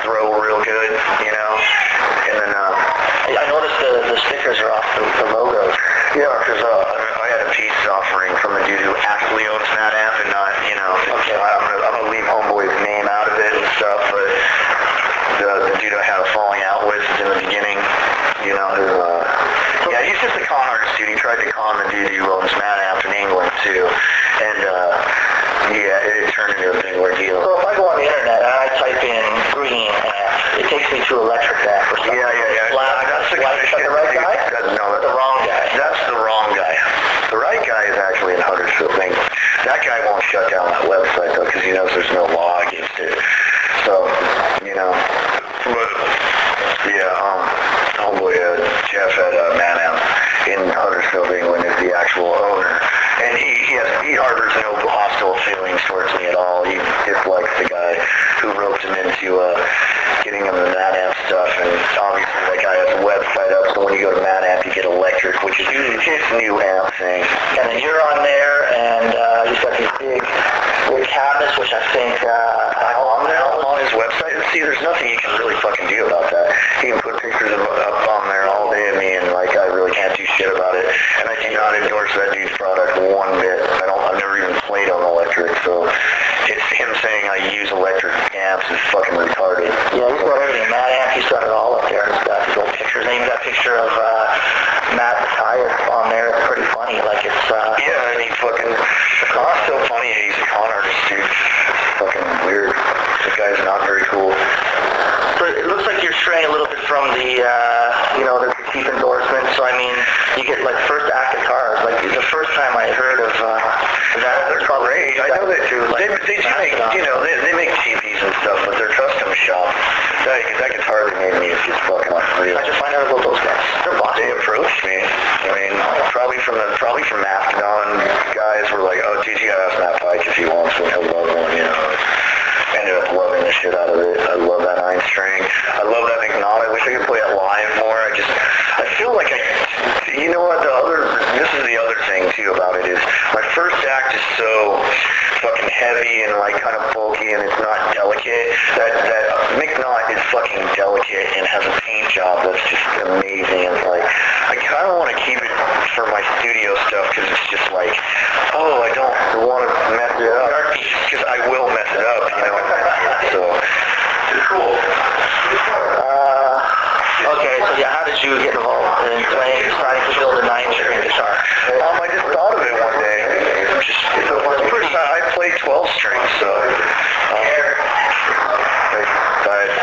throw real good, you know. And then I noticed the stickers are off the logos. Yeah, because I had a peace offering from a dude who actually owns Matt Amp and not, you know. Okay. I'm gonna leave Homeboy's name out of it and stuff, but the dude I had a falling out with in the beginning, you know, who, yeah, he's just a con artist, dude. He tried to con the dude who owns Matt Amp in England, too. And, yeah, it turned into a big ordeal. So if I go on the internet and I type in green amp, it takes me to electric amp or something. Yeah. That's the kind of shit. The right guy? No, the wrong guy. That's the wrong guy. The right guy is actually in Huddersfield, England. That guy won't shut down that website, though, because he knows there's no law against it. So, you know, but, yeah, homeboy, Jeff at Matt Amp in Huddersfield, England is the actual owner. And he harbors no hostile feelings towards me at all. He dislikes the guy who roped him into getting him the Matt Amp stuff. And obviously that guy has a website up, so when you go to Matt Amp, you get electric, which is his new amp thing. And then you're on there, and he's got these big cabinets, which I think I'm on his website. And see, there's nothing you can really fucking do about that. He can put pictures up on there all day of me, and like I really can't do shit about it. And I do not endorse that dude's product one bit. I've never even played on electric, so it's him saying I use electric amps is fucking retarded. Yeah, he's got everything. Matt Amp, he's got it all up there. He's got his old pictures. And he's got a picture of Matt Pike on there. It's pretty funny. Like it's yeah, and he fucking it's so funny. He's a con artist, dude. It's fucking weird. This guy's not very cool. So it looks like you're straying a little bit from the the cheap endorsement. So I mean, you get like first act guitars. Like the first time I heard of that, they're great. I know that too. Like, they do make, they make cheapies and stuff, but they're custom shop. That guitar they made me is just fucking unreal. I just find out about those guys. They're boss. They approached me. I mean, probably from Mastodon guys were like, oh, dude, you gotta ask Matt Pike if he wants one. He'll love one, you know. Ended up loving the shit out of it. I love that iron string. I love that McNaught. I wish I could play it live more. I feel like you know what, this is the other thing too about it is my first act is so fucking heavy and like kind of bulky and it's not delicate. That McNaught is fucking delicate and has a paint job that's just amazing. And like, I kind of want to keep it for my studio stuff because it's just like, oh, I don't want to mess it up because I will mess it up, you know. So it's cool. Okay, so yeah, how did you get involved in deciding to build a 9-string guitar? I just thought of it one day. I play 12 strings, so it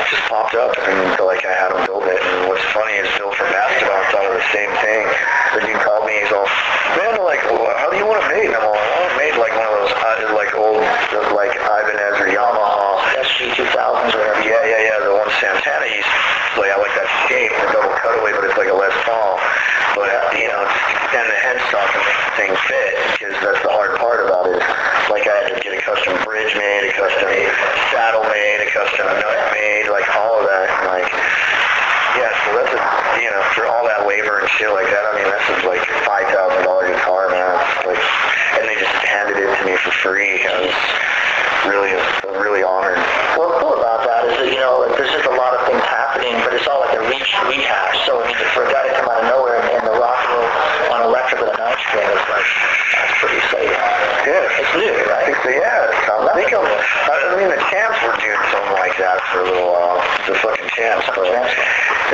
just popped up and like I had him build it. And what's funny is Bill from Mastodon thought of the same thing. The dude called me, he's all, man, like, how do you want it made? And I'm all, I made like one of those like old like Ibanez or Yamaha SG-2000s or whatever. Yeah, the one Santana used to play. I like that shape, the double cutaway, but it's like a Les Paul. But, just extend the headstock and make the thing fit, because that's the hard part about it. Like, I had to get a custom bridge made, a custom saddle made, a custom nut made, like, all of that. And, like, yeah, so that's for all that labor and shit like that, I mean, that's like $5,000 guitar, man. Like, and they just handed it to me for free. I was really honored. What's cool about that is that, there's just a lot of things happening, but it's all like a rehash. So, I mean, for a guy to come out of nowhere and the rock and roll on electric with a 9-string is like, that's pretty exciting. Yeah. It's new, right? Yeah, it's coming. I mean, the Champs were doing something like that for a little while. The fucking Champs.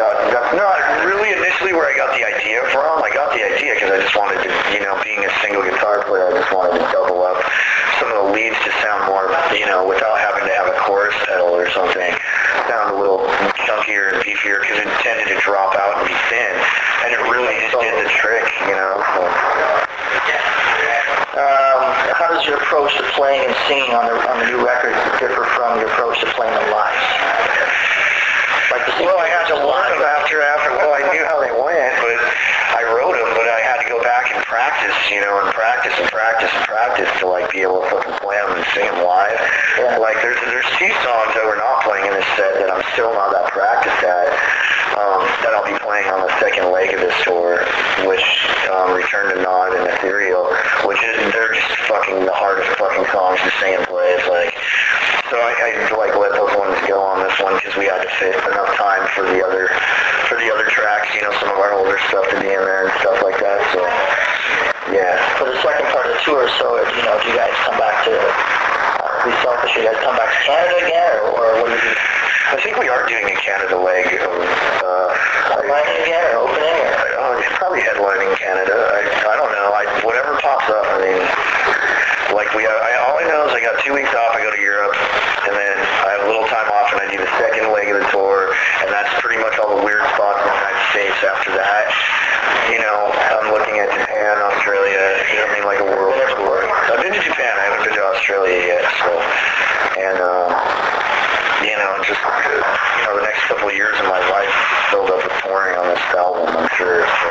That's not really initially where I got the idea from. I got the idea because I just wanted to, being a single guitar player, I just wanted to double up some of the leads to sound more, without having to have a chorus pedal or something, sound a little chunkier and beefier because it tended to drop out and be thin. And it really just did the trick, So. How does your approach to playing and singing on the new record differ from your approach to playing them live? Well, I had to learn them after. Well, I knew how they went, but I wrote them, but I had to go back and practice, and practice to like be able to fucking play them and sing them live. Yeah. Like there's 2 songs that we're not playing in this set that I'm still not that practiced at. That I'll be playing on the second leg of this tour, which Return to Nod and Ethereal, which they're just fucking the hardest fucking songs to sing and play. It's like, so I like let those ones go on this one because because we had to fit enough time for the other tracks, some of our older stuff to be in there and stuff like that. So, yeah. For the second part of the tour, so, do you guys come back to, be selfish, you guys come back to Canada again, or what do you do? I think we are doing a Canada leg of, headlining again, or opening, or? Probably headlining Canada. I don't know. Whatever pops up. I mean, like all I know is I got 2 weeks off. I go to Europe, and then I have a little time off, and I do the second leg of the tour, and that's pretty much all the weird spots in the United States. After that, I'm looking at Japan, Australia. Like a world tour. I've been to Japan. I haven't been to Australia yet. So, and just the next couple of years of my life filled up with touring on this album, I'm sure. So.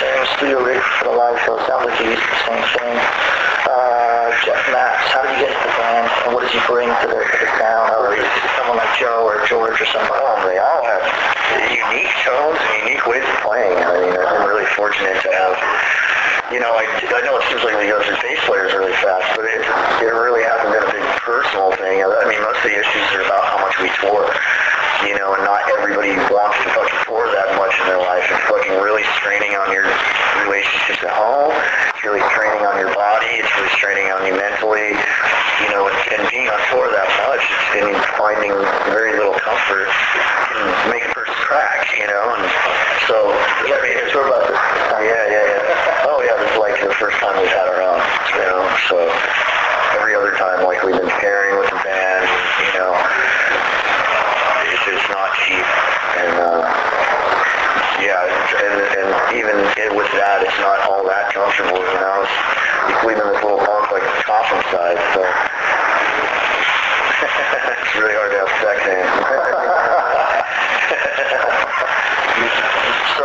Same studio rig for the live show. Sounds like you used the same thing. Matt, how did you get into the band, and what did you bring to the sound? Or someone like Joe or George or somebody? They all have unique tones and unique ways of playing. I mean, I've been really fortunate to have. I know it seems like we go through bass players really fast, but it really hasn't been a big personal thing. I mean, most of the issues are about how much we tour. And not everybody wants to fucking tour that much in their life. It's fucking really straining on your relationships at home. It's really straining on your body. It's really straining on you mentally. And being on tour that much, and finding very little comfort can make a person crack, and so... You gotta be a tour bus. Yeah. Oh, yeah, this is like the first time we've had our own, so every other time, like, we've been pairing with the band, it's not cheap, and and even with that, it's not all that comfortable, you sleep in this little bunk like a coffin size, so it's really hard to have sex in. So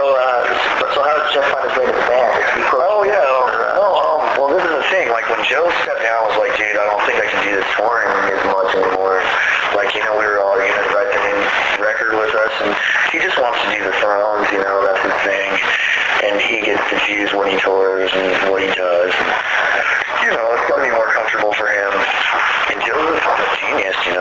how did Jeff find his way to the band? Well, this is the thing. Like, when Joe stepped down, I was like, dude, I don't think I can do this touring as much anymore. Like, we were all going to write the new record with us, and he just wants to do the Thrones, that's his thing. And he gets to choose when he tours and what he does. And, it's got to be more comfortable for him. And Joe's a genius, and